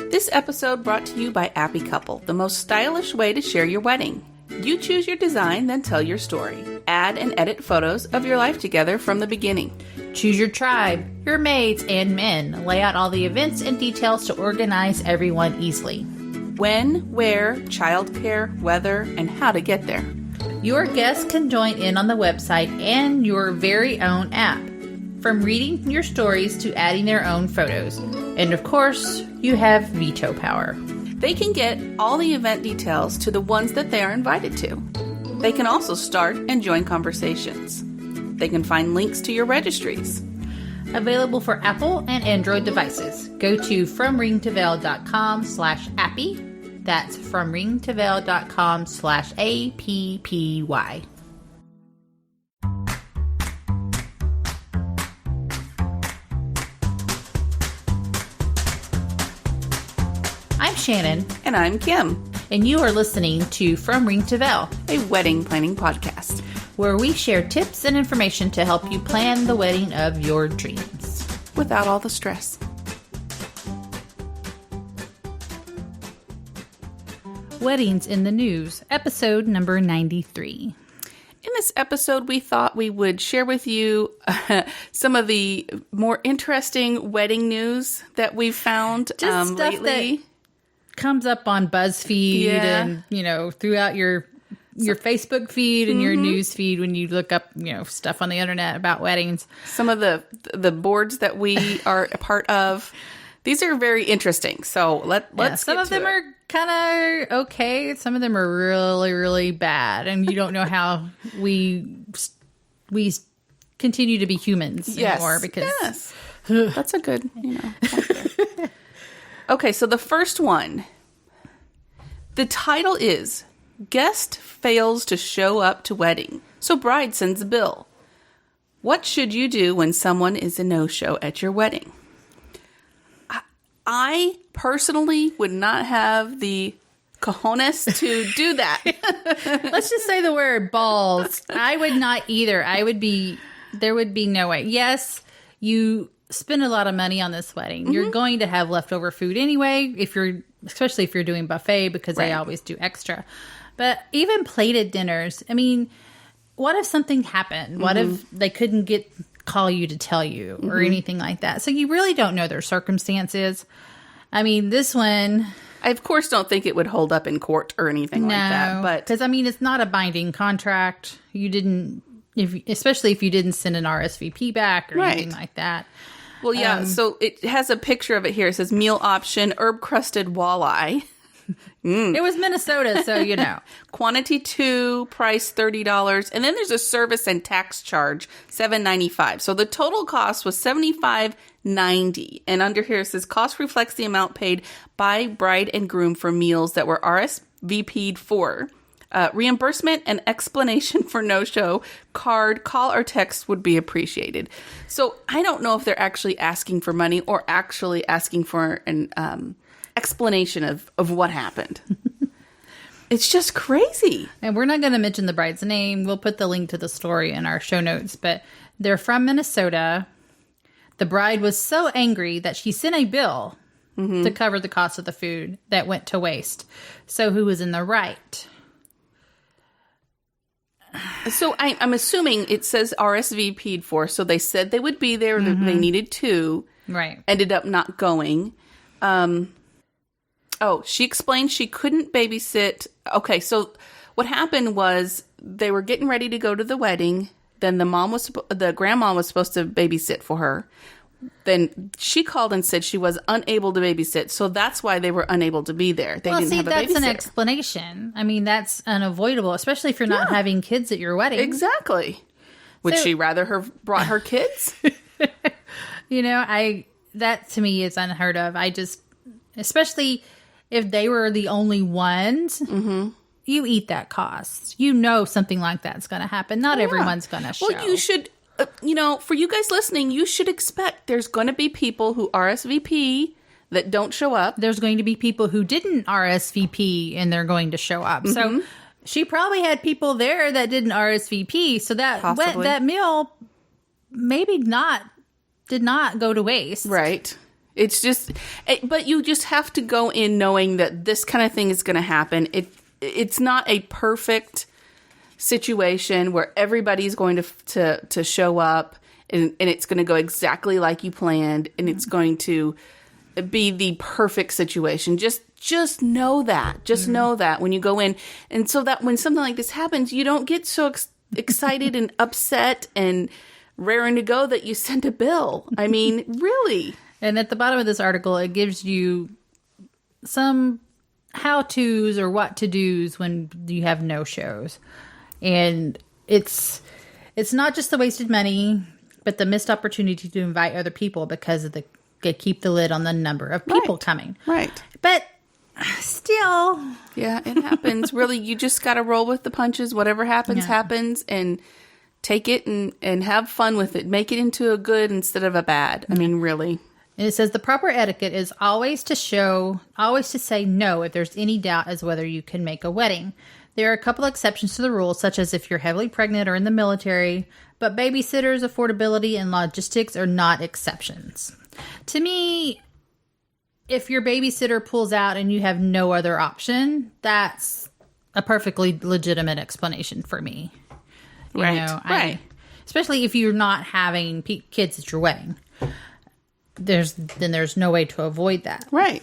This episode brought to you by Appy Couple, the most stylish way to share your wedding. You choose your design, then tell your story. Add and edit photos of your life together from the beginning. Choose your tribe, your maids and men. Lay out all the events and details to organize everyone easily. When, where, childcare, weather, and how to get there. Your guests can join in on the website and your very own app. From reading your stories to adding their own photos. And of course, you have veto power. They can get all the event details to the ones that they are invited to. They can also start and join conversations. They can find links to your registries. Available for Apple and Android devices. Go to fromringtoveil.com/appy. That's fromringtoveil.com/appy. I'm Shannon. And I'm Kim. And you are listening to From Ring to Veil, a wedding planning podcast, where we share tips and information to help you plan the wedding of your dreams. Without all the stress. Weddings in the News, episode number 93. In this episode, we thought we would share with you some of the more interesting wedding news that we've found Just stuff lately. That comes up on BuzzFeed and, throughout your Facebook feed and your news feed when you look up, stuff on the internet about weddings. Some of the boards that we are a part of. These are very interesting. So let's some of them are kind of okay. Some of them are really, really bad. And you don't know how we continue to be humans anymore. Because that's a good, Okay, so the first one, the title is Guest Fails to Show Up to Wedding, so Bride Sends a Bill. What should you do when someone is a no-show at your wedding? I personally would not have the cojones to do that. Let's just say the word balls. I would not either. There would be no way. Yes, you spend a lot of money on this wedding. Mm-hmm. You're going to have leftover food anyway, especially if you're doing buffet, because they always do extra. But even plated dinners, what if something happened? Mm-hmm. What if they couldn't call you to tell you or anything like that? So you really don't know their circumstances. This one, I of course don't think it would hold up in court or anything like that. But because it's not a binding contract. You didn't, especially if you didn't send an RSVP back or anything like that. Well, yeah. So it has a picture of it here. It says meal option, herb crusted walleye. It was Minnesota, so Quantity 2, price $30, and then there's a service and tax charge $7.95. So the total cost was $75.90. And under here it says cost reflects the amount paid by bride and groom for meals that were RSVP'd for. Reimbursement and explanation for no-show, card, call, or text would be appreciated. So I don't know if they're actually asking for money or actually asking for an explanation of what happened. It's just crazy. And we're not going to mention the bride's name. We'll put the link to the story in our show notes. But they're from Minnesota. The bride was so angry that she sent a bill to cover the cost of the food that went to waste. So who was in the right? So I'm assuming it says RSVP'd for, so they said they would be there. They needed to. Right. Ended up not going. She explained she couldn't babysit. Okay, so what happened was they were getting ready to go to the wedding. Then the grandma was supposed to babysit for her. Then she called and said she was unable to babysit, so that's why they were unable to be there. They didn't have a babysitter. That's an explanation. That's unavoidable, especially if you're not having kids at your wedding. Exactly. Would she rather have brought her kids? That to me is unheard of. Especially if they were the only ones, you eat that cost. Something like that's going to happen. Not everyone's going to show. Well, you should, for you guys listening, you should expect there's going to be people who RSVP that don't show up. There's going to be people who didn't RSVP and they're going to show up. So she probably had people there that didn't RSVP. So that meal maybe did not go to waste. Right. It's just, but you just have to go in knowing that this kind of thing is going to happen. It's not a perfect situation where everybody's going to show up and it's going to go exactly like you planned and it's going to be the perfect situation. Just know that. Just know that when you go in. And so that when something like this happens, you don't get so excited and upset and raring to go that you send a bill. I mean, really. And at the bottom of this article, it gives you some how-tos or what-to-dos when you have no-shows. And it's not just the wasted money, but the missed opportunity to invite other people because of they keep the lid on the number of people coming. Right. But still. Yeah, it happens. Really, you just got to roll with the punches. Whatever happens, happens. And take it and have fun with it. Make it into a good instead of a bad. I mean, really. And it says the proper etiquette is always to say no if there's any doubt as whether you can make a wedding. There are a couple exceptions to the rule, such as if you're heavily pregnant or in the military, but babysitters, affordability, and logistics are not exceptions. To me, if your babysitter pulls out and you have no other option, that's a perfectly legitimate explanation for me. Right. Especially if you're not having kids at your wedding. There's no way to avoid that. Right.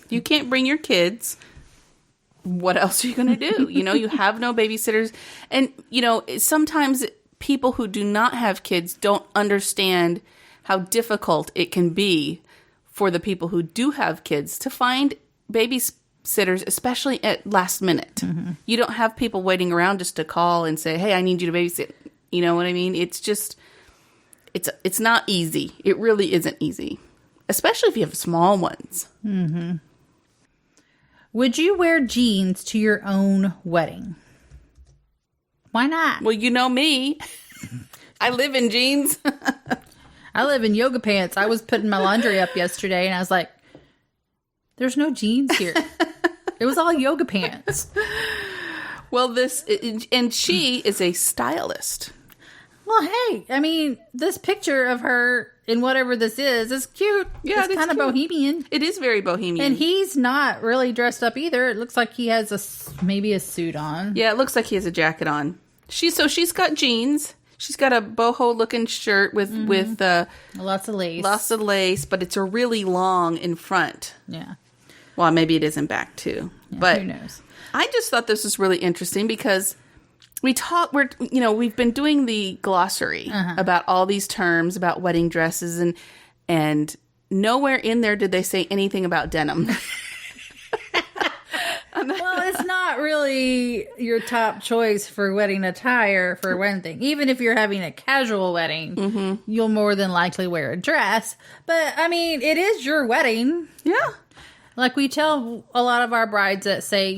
You can't bring your kids. What else are you going to do? You have no babysitters. And, sometimes people who do not have kids don't understand how difficult it can be for the people who do have kids to find babysitters, especially at last minute. Mm-hmm. You don't have people waiting around just to call and say, hey, I need you to babysit. You know what I mean? It's just, it's not easy. It really isn't easy, especially if you have small ones. Mm-hmm. Would you wear jeans to your own wedding? Why not? Well, you know me. I live in jeans. I live in yoga pants. I was putting my laundry up yesterday and I was like, there's no jeans here. It was all yoga pants. Well, and she is a stylist. Well, hey, I mean, this picture of her in whatever this is cute. Yeah, it's kind of bohemian. It is very bohemian. And he's not really dressed up either. It looks like he has maybe a suit on. Yeah, it looks like he has a jacket on. She's got jeans. She's got a boho looking shirt with lots of lace, but it's a really long in front. Yeah. Well, maybe it is in back too. Yeah, but who knows? I just thought this was really interesting because we've been doing the glossary about all these terms about wedding dresses and nowhere in there did they say anything about denim. Well, it's not really your top choice for wedding attire for one thing. Even if you're having a casual wedding, you'll more than likely wear a dress. But, I mean, it is your wedding. Yeah. Like we tell a lot of our brides that say,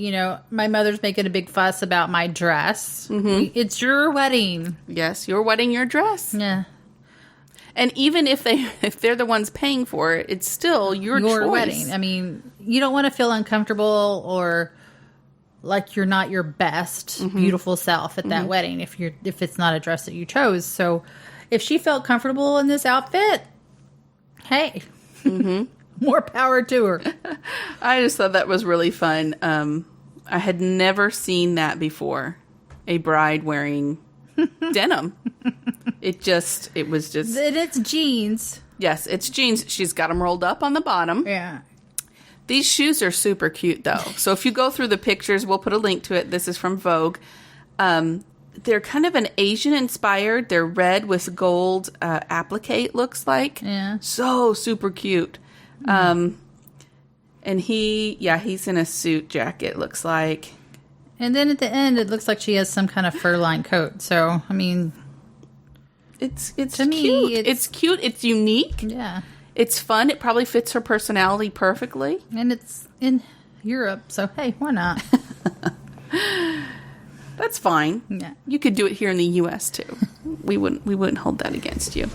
my mother's making a big fuss about my dress. Mm-hmm. It's your wedding. Yes, your wedding, your dress. Yeah. And even if they're the ones paying for it, it's still your choice. Wedding. I mean, you don't want to feel uncomfortable or like you're not your best beautiful self at that wedding if it's not a dress that you chose. So if she felt comfortable in this outfit, hey, more power to her. I just thought that was really fun. I had never seen that before. A bride wearing denim. It's jeans. Yes, it's jeans. She's got them rolled up on the bottom. Yeah. These shoes are super cute, though. So if you go through the pictures, we'll put a link to it. This is from Vogue. They're kind of an Asian-inspired. They're red with gold applique, looks like. Yeah. So super cute. And he's in a suit jacket, looks like. And then at the end, it looks like she has some kind of fur-lined coat. So, I mean... It's to cute. Me, it's cute. It's unique. Yeah. It's fun. It probably fits her personality perfectly. And it's in Europe, so hey, why not? That's fine. Yeah. You could do it here in the U.S. too. We wouldn't hold that against you.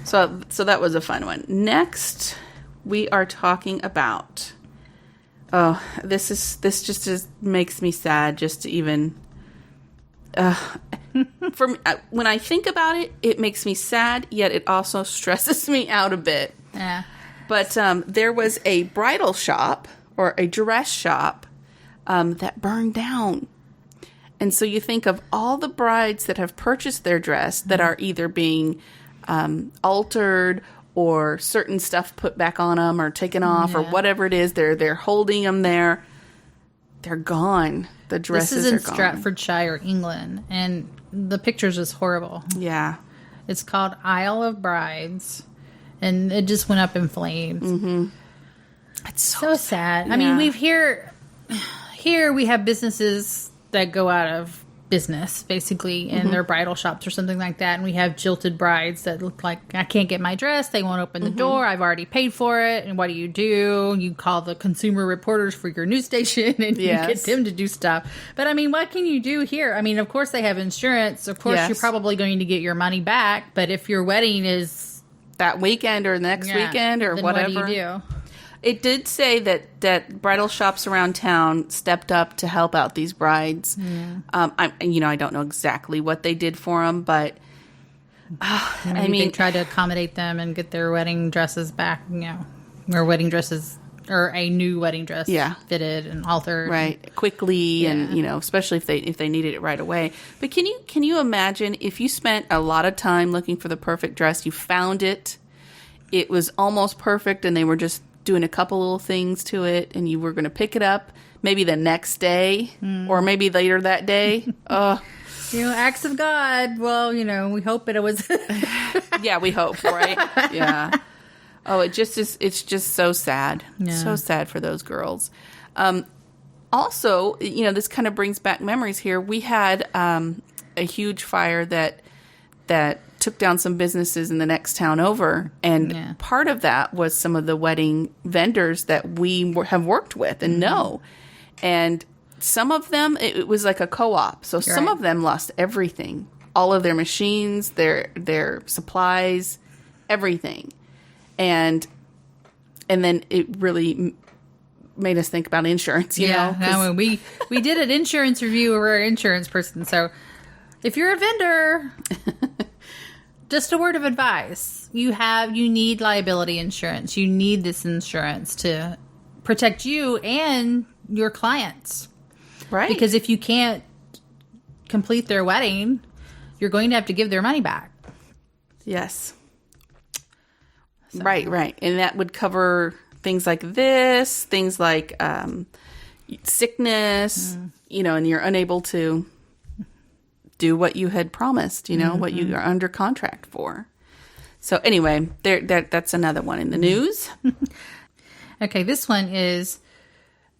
So that was a fun one. Next, we are talking about. Oh, this just makes me sad just to even. When I think about it, it makes me sad. Yet it also stresses me out a bit. Yeah. But there was a bridal shop or a dress shop that burned down. And so you think of all the brides that have purchased their dress that are either being altered or certain stuff put back on them or taken off or whatever it is. They're holding them there. They're gone. The dresses This is in are gone. Stratfordshire, England, and the pictures is horrible. Yeah. It's called Isle of Brides, and it just went up in flames. Mm-hmm. It's So sad. Yeah. I mean, here we have businesses that go out of business, basically, in their bridal shops or something like that. And we have jilted brides that look like, I can't get my dress. They won't open the door. I've already paid for it. And what do? You call the consumer reporters for your news station and you get them to do stuff. But I mean, what can you do here? I mean, of course they have insurance. Of course you're probably going to get your money back. But if your wedding is that weekend or next weekend or then whatever. What do you do? It did say that bridal shops around town stepped up to help out these brides. Yeah. I don't know exactly what they did for them, but Maybe they tried to accommodate them and get their wedding dresses back, or wedding dresses, or a new wedding dress fitted and altered. Right. Quickly and, especially if they needed it right away. But can you imagine if you spent a lot of time looking for the perfect dress, you found it, it was almost perfect, and they were just doing a couple little things to it, and you were going to pick it up maybe the next day or maybe later that day. Acts of God. Well, we hope it was. Yeah, we hope, right? Yeah. Oh, it's just so sad. Yeah. So sad for those girls. Also, this kind of brings back memories here. We had a huge fire that took down some businesses in the next town over. And part of that was some of the wedding vendors that we have worked with and know. And some of them, it was like a co-op. So some of them lost everything. All of their machines, their supplies, everything. And then it really made us think about insurance, you know? No, we did an insurance review of our insurance person. So if you're a vendor... Just a word of advice. You need liability insurance. You need this insurance to protect you and your clients. Right. Because if you can't complete their wedding, you're going to have to give their money back. Yes. So. Right. And that would cover things like this, things like sickness, and you're unable to do what you had promised, what you are under contract for. So anyway, that's another one in the news. Okay, this one is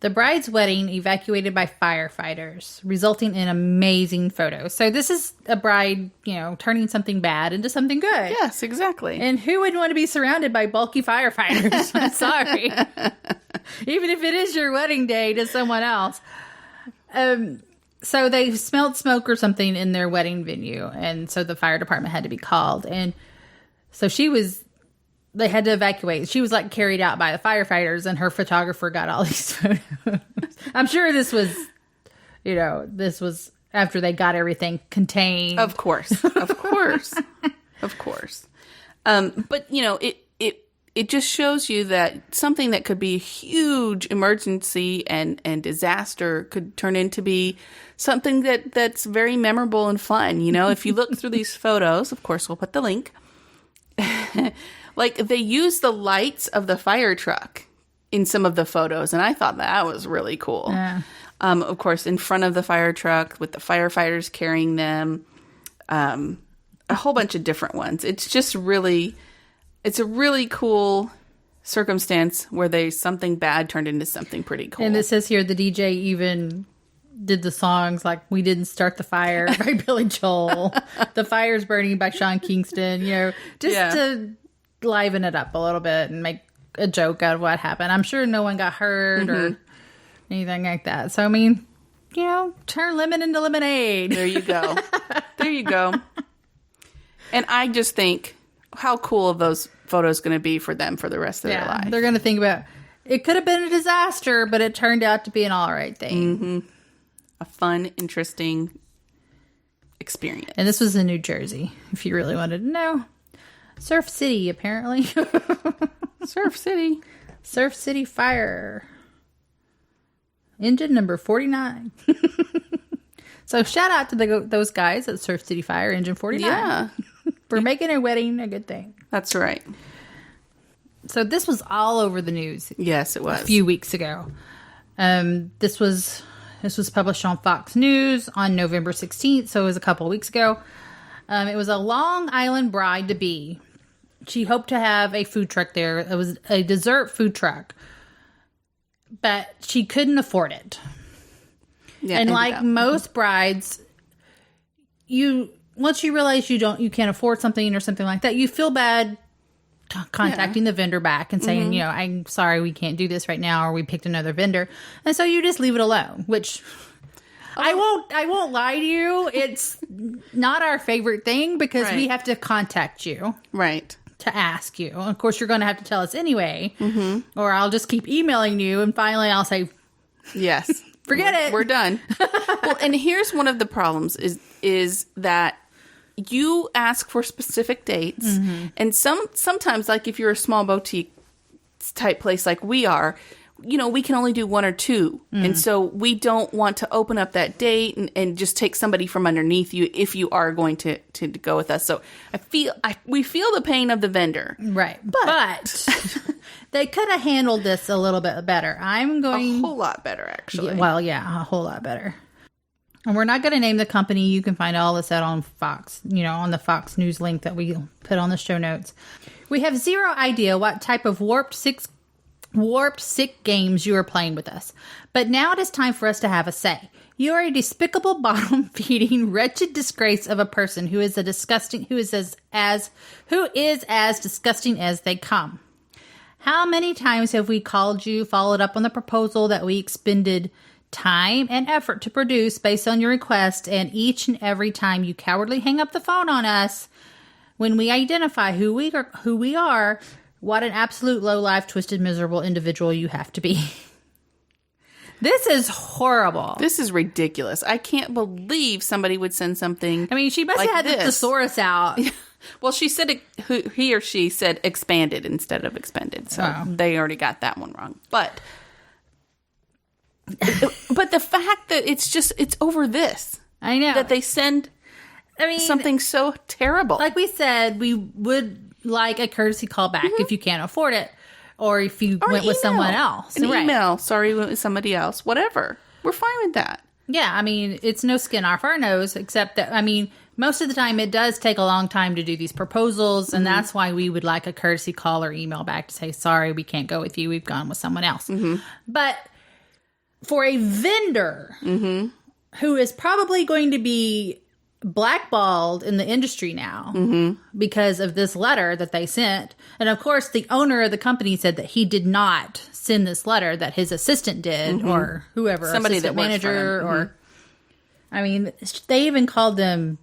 the bride's wedding evacuated by firefighters, resulting in amazing photos. So this is a bride, turning something bad into something good. Yes, exactly. And who would want to be surrounded by bulky firefighters? I'm sorry. Even if it is your wedding day to someone else. So they smelled smoke or something in their wedding venue. And so the fire department had to be called. And so they had to evacuate. She was carried out by the firefighters, and her photographer got all these photos. I'm sure this was after they got everything contained. Of course. But it just shows you that something that could be a huge emergency and disaster could turn into be something that's very memorable and fun. If you look through these photos, of course, we'll put the link. They use the lights of the fire truck in some of the photos, and I thought that was really cool. Yeah. Of course, in front of the fire truck with the firefighters carrying them, a whole bunch of different ones. It's just it's a really cool circumstance where something bad turned into something pretty cool. And it says here the DJ even did the songs like "We Didn't Start the Fire" by Billy Joel, "The Fire's Burning" by Sean Kingston, to liven it up a little bit and make a joke out of what happened. I'm sure no one got hurt or anything like that. So, I mean, turn lemon into lemonade. There you go. And I just think how cool are those photos going to be for them for the rest of their life. They're going to think about, it could have been a disaster, but it turned out to be an all right thing. Mm-hmm. A fun, interesting experience. And this was in New Jersey, if you really wanted to know. Surf City, apparently. Surf City. Surf City Fire. Engine number 49. So shout out to those guys at Surf City Fire, Engine 49. Yeah. For making a wedding a good thing. That's right. So this was all over the news. Yes, it was. A few weeks ago. This was published on Fox News on November 16th, so it was a couple of weeks ago. It was a Long Island bride-to-be. She hoped to have a food truck there. It was a dessert food truck. But she couldn't afford it. Yeah, and like most brides, once you realize you can't afford something or something like that, you feel bad contacting the vendor back and saying, I'm sorry, we can't do this right now, or we picked another vendor. And so you just leave it alone, which I won't lie to you. It's not our favorite thing because we have to contact you. Right. To ask you. Of course, you're going to have to tell us anyway, or I'll just keep emailing you, and finally I'll say, yes, forget it. We're done. Well, and here's one of the problems is that you ask for specific dates, and sometimes, like if you're a small boutique type place like we are, we can only do one or two. And so we don't want to open up that date and just take somebody from underneath you if you are going to go with us. So we feel the pain of the vendor. Right. But they could have handled this a little bit better. A whole lot better, actually. A whole lot better. And we're not going to name the company. You can find all this out on Fox, on the Fox News link that we put on the show notes. We have zero idea what type of warped sick games you are playing with us. But now it is time for us to have a say. You are a despicable, bottom-feeding, wretched disgrace of a person who is as disgusting as they come. How many times have we called you, followed up on the proposal that we expended time and effort to produce based on your request, and each and every time you cowardly hang up the phone on us when we identify who we are, what an absolute low-life, twisted, miserable individual you have to be. This is horrible. This is ridiculous. I can't believe somebody would send something. I mean, she must have had the thesaurus out. Well, she said he or she said expanded instead of expended, so they already got that one wrong. But the fact that it's over this. I know. That they send something so terrible. Like we said, we would like a courtesy call back if you can't afford it, or if you went with someone else. An email, sorry, went with somebody else. Whatever. We're fine with that. Yeah, I mean, it's no skin off our nose, except that, most of the time it does take a long time to do these proposals, and that's why we would like a courtesy call or email back to say, sorry, we can't go with you. We've gone with someone else. But for a vendor who is probably going to be blackballed in the industry now because of this letter that they sent. And of course, the owner of the company said that he did not send this letter, that his assistant did, or whoever, somebody assistant that manager, or they even called them,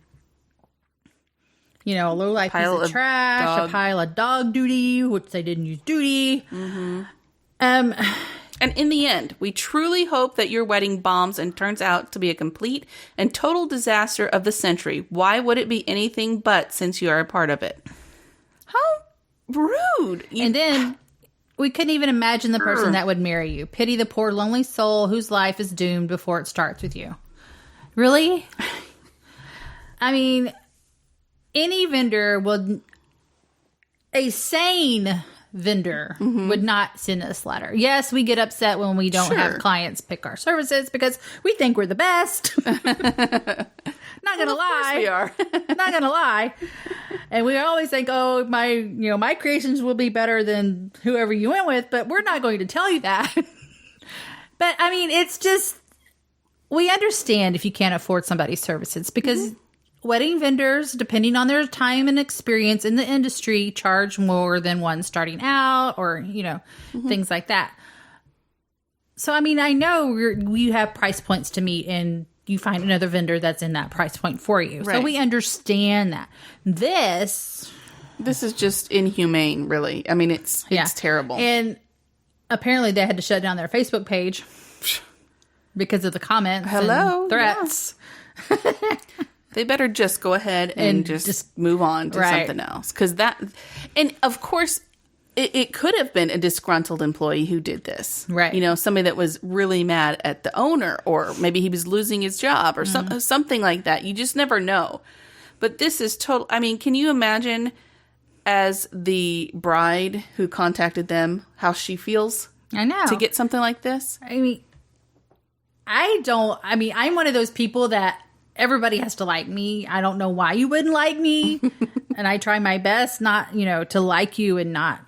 a low life piece of trash, a pile of dog duty, which they didn't use duty. And in the end, we truly hope that your wedding bombs and turns out to be a complete and total disaster of the century. Why would it be anything but, since you are a part of it? How rude. And then we couldn't even imagine the person that would marry you. Pity the poor lonely soul whose life is doomed before it starts with you. Really? Any vendor would... A sane vendor would not send us a letter. Yes, we get upset when we don't have clients pick our services because we think we're the best. Not gonna lie. We are. Not gonna lie. And we always think, oh, my creations will be better than whoever you went with, but we're not going to tell you that. But it's just, we understand if you can't afford somebody's services because wedding vendors, depending on their time and experience in the industry, charge more than one starting out or, things like that. So, I know we have price points to meet and you find another vendor that's in that price point for you. Right. So we understand that. This is just inhumane, really. It's terrible. And apparently they had to shut down their Facebook page because of the comments and threats. Yeah. They better just go ahead and just move on to something else. Because and of course, it could have been a disgruntled employee who did this. Right. You know, somebody that was really mad at the owner, or maybe he was losing his job or something like that. You just never know. But this is total. I mean, can you imagine as the bride who contacted them, how she feels? I know. To get something like this? I mean, I'm one of those people that everybody has to like me. I don't know why you wouldn't like me. And I try my best not, to like you and not.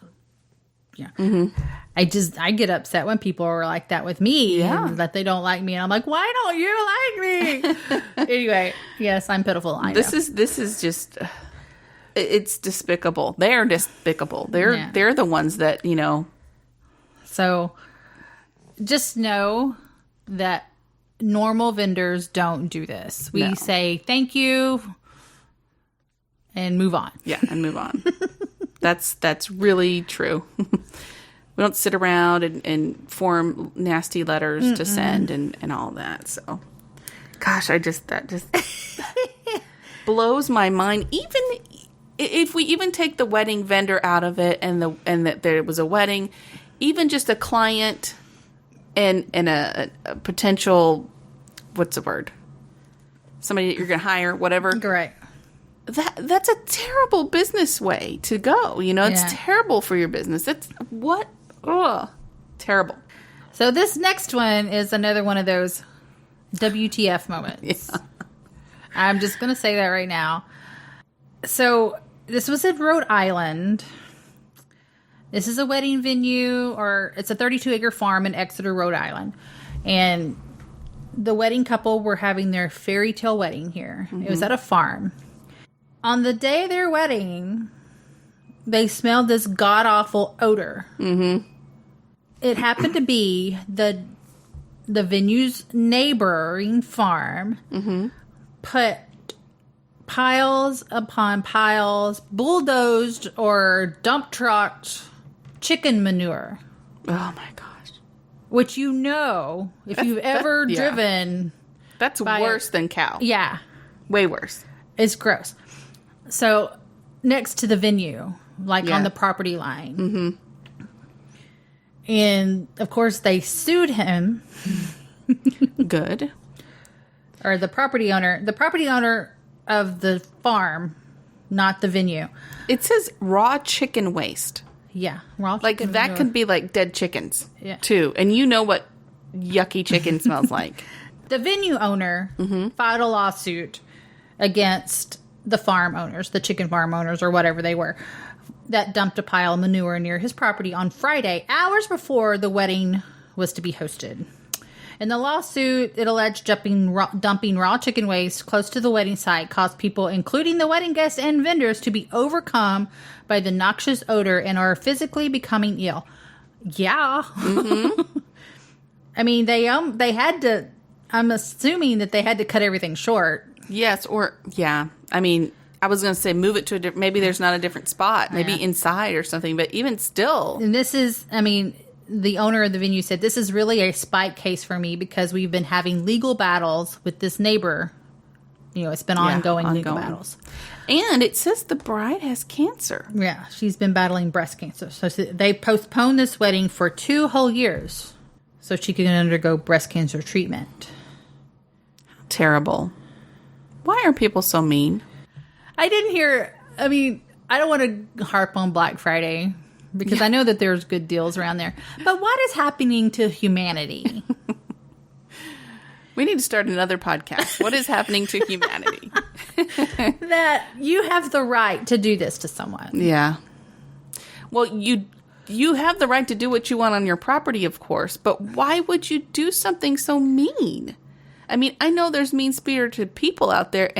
Yeah. Mm-hmm. I get upset when people are like that with me and that they don't like me. And I'm like, why don't you like me? Anyway, yes, I'm pitiful. I know. This is just, it's despicable. They're despicable. They're the ones that, So just know that normal vendors don't do this. We say thank you and move on. Yeah, and move on. That's really true. We don't sit around and form nasty letters to send and all that. So, gosh, that just blows my mind. Even if we even take the wedding vendor out of it, and that there was a wedding, even just a client and a potential, what's the word? Somebody that you're going to hire, whatever. Right. That's a terrible business way to go. It's terrible for your business. That's what? Ugh. Terrible. So this next one is another one of those WTF moments. Yeah. I'm just going to say that right now. So this was in Rhode Island. This is a wedding venue, or it's a 32-acre farm in Exeter, Rhode Island. And the wedding couple were having their fairy tale wedding here. Mm-hmm. It was at a farm. On the day of their wedding, they smelled this god-awful odor. Mm-hmm. It happened to be the venue's neighboring farm put piles upon piles, bulldozed or dump trucked chicken manure. Oh my gosh. Which if you've ever driven. That's worse than cow. Yeah. Way worse. It's gross. So next to the venue, on the property line. Mm-hmm. And of course they sued him. Good. Or the property owner of the farm, not the venue. It says raw chicken waste. Yeah, raw chicken. That manure. Could be dead chickens, too. And you know what yucky chicken smells like. The venue owner filed a lawsuit against the farm owners, the chicken farm owners, or whatever they were, that dumped a pile of manure near his property on Friday, hours before the wedding was to be hosted. In the lawsuit, it alleged dumping raw chicken waste close to the wedding site caused people, including the wedding guests and vendors, to be overcome by the noxious odor and are physically becoming ill. Yeah. Mm-hmm. I mean, they had to, I'm assuming that they had to cut everything short. Yes, I mean, I was going to say move it to maybe there's not a different spot, maybe inside or something, but even still. And this is, the owner of the venue said, this is really a spite case for me because we've been having legal battles with this neighbor. It's been ongoing legal battles. And it says the bride has cancer. Yeah, she's been battling breast cancer. So they postponed this wedding for 2 whole years so she could undergo breast cancer treatment. Terrible. Why are people so mean? I don't want to harp on Black Friday because I know that there's good deals around there. But what is happening to humanity? We need to start another podcast. What is happening to humanity? That you have the right to do this to someone. Yeah. Well, you have the right to do what you want on your property, of course. But why would you do something so mean? I know there's mean-spirited people out there,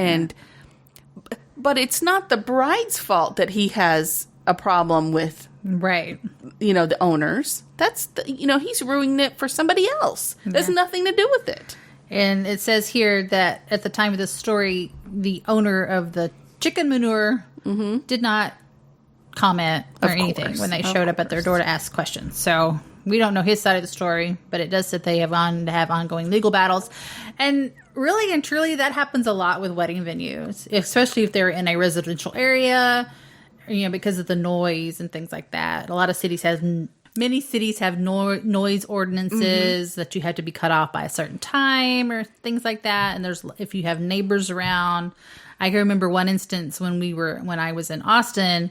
but it's not the bride's fault that he has a problem with, right? The owners. That's he's ruining it for somebody else. Yeah. There's nothing to do with it. And it says here that at the time of this story, the owner of the chicken manure did not comment or anything when they showed up at their door to ask questions. So we don't know his side of the story, but it does say they have ongoing legal battles. And really and truly, that happens a lot with wedding venues, especially if they're in a residential area, because of the noise and things like that. A lot of cities many cities have noise ordinances that you have to be cut off by a certain time or things like that. And if you have neighbors around, I can remember one instance when I was in Austin,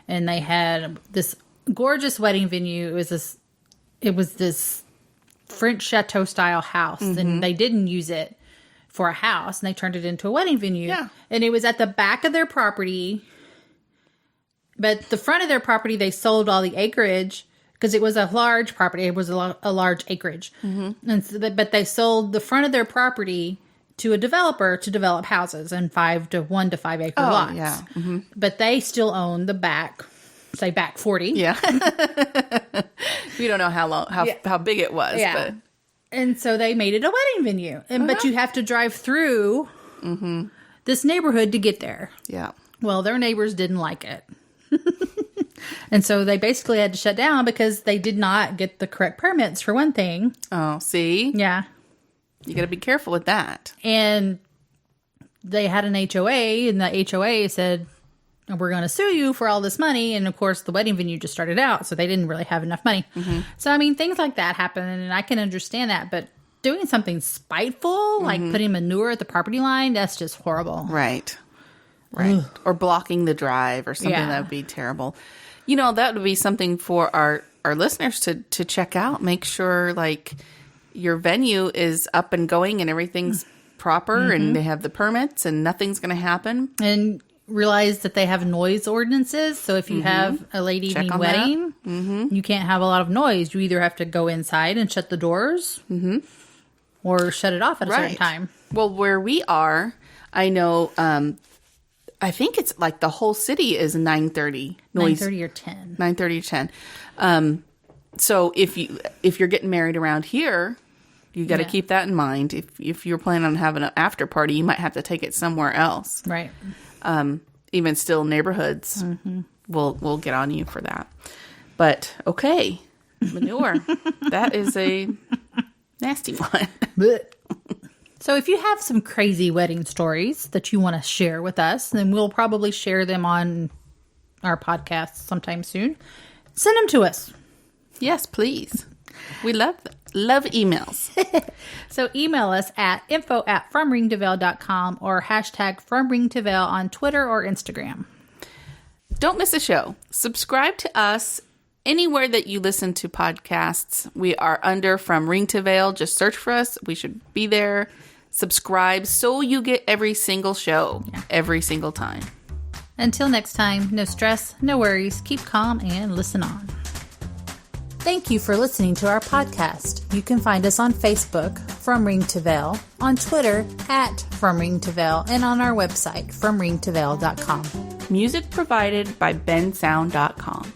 and they had this gorgeous wedding venue. It was this French chateau style house, and they didn't use it for a house, and they turned it into a wedding venue. Yeah. And it was at the back of their property, but the front of their property, they sold all the acreage because it was a large property. It was a large acreage. And but they sold the front of their property to a developer to develop houses and 1 to 5 acre lots. Yeah. But they still own the back, say back 40. Yeah. We don't know how big it was. Yeah. But. And so they made it a wedding venue. But you have to drive through this neighborhood to get there. Yeah. Well, their neighbors didn't like it. And so they basically had to shut down because they did not get the correct permits, for one thing. Oh, see? Yeah. You got to be careful with that. And they had an HOA, and the HOA said, we're going to sue you for all this money. And of course, the wedding venue just started out, so they didn't really have enough money. So, things like that happen, and I can understand that. But doing something spiteful, like putting manure at the property line, that's just horrible. Right. Or blocking the drive or something. That would be terrible. That would be something for our listeners to check out. Make sure, your venue is up and going and everything's proper and they have the permits and nothing's going to happen. And realize that they have noise ordinances. So if you have a lady evening wedding, you can't have a lot of noise. You either have to go inside and shut the doors or shut it off at a certain time. Well, where we are, I know, I think it's the whole city is 9:30 noise. 9:30 or 10. 9:30 or 10. So if you're getting married around here, you got to keep that in mind. If you're planning on having an after party, you might have to take it somewhere else. Right. Even still, neighborhoods will get on you for that. But okay, manure. That is a nasty one. So if you have some crazy wedding stories that you want to share with us, then we'll probably share them on our podcast sometime soon. Send them to us. Yes, please. We love emails. So email us at info@fromringtovanel.com or #fromringtovanel on Twitter or Instagram. Don't miss a show. Subscribe to us anywhere that you listen to podcasts. We are under From Ring to Veil. Just search for us. We should be there. Subscribe so you get every single show every single time. Until next time, no stress, no worries. Keep calm and listen on. Thank you for listening to our podcast. You can find us on Facebook, From Ring to Veil, on Twitter, @From Ring to Veil, and on our website, FromRingToVeil.com. Music provided by bensound.com.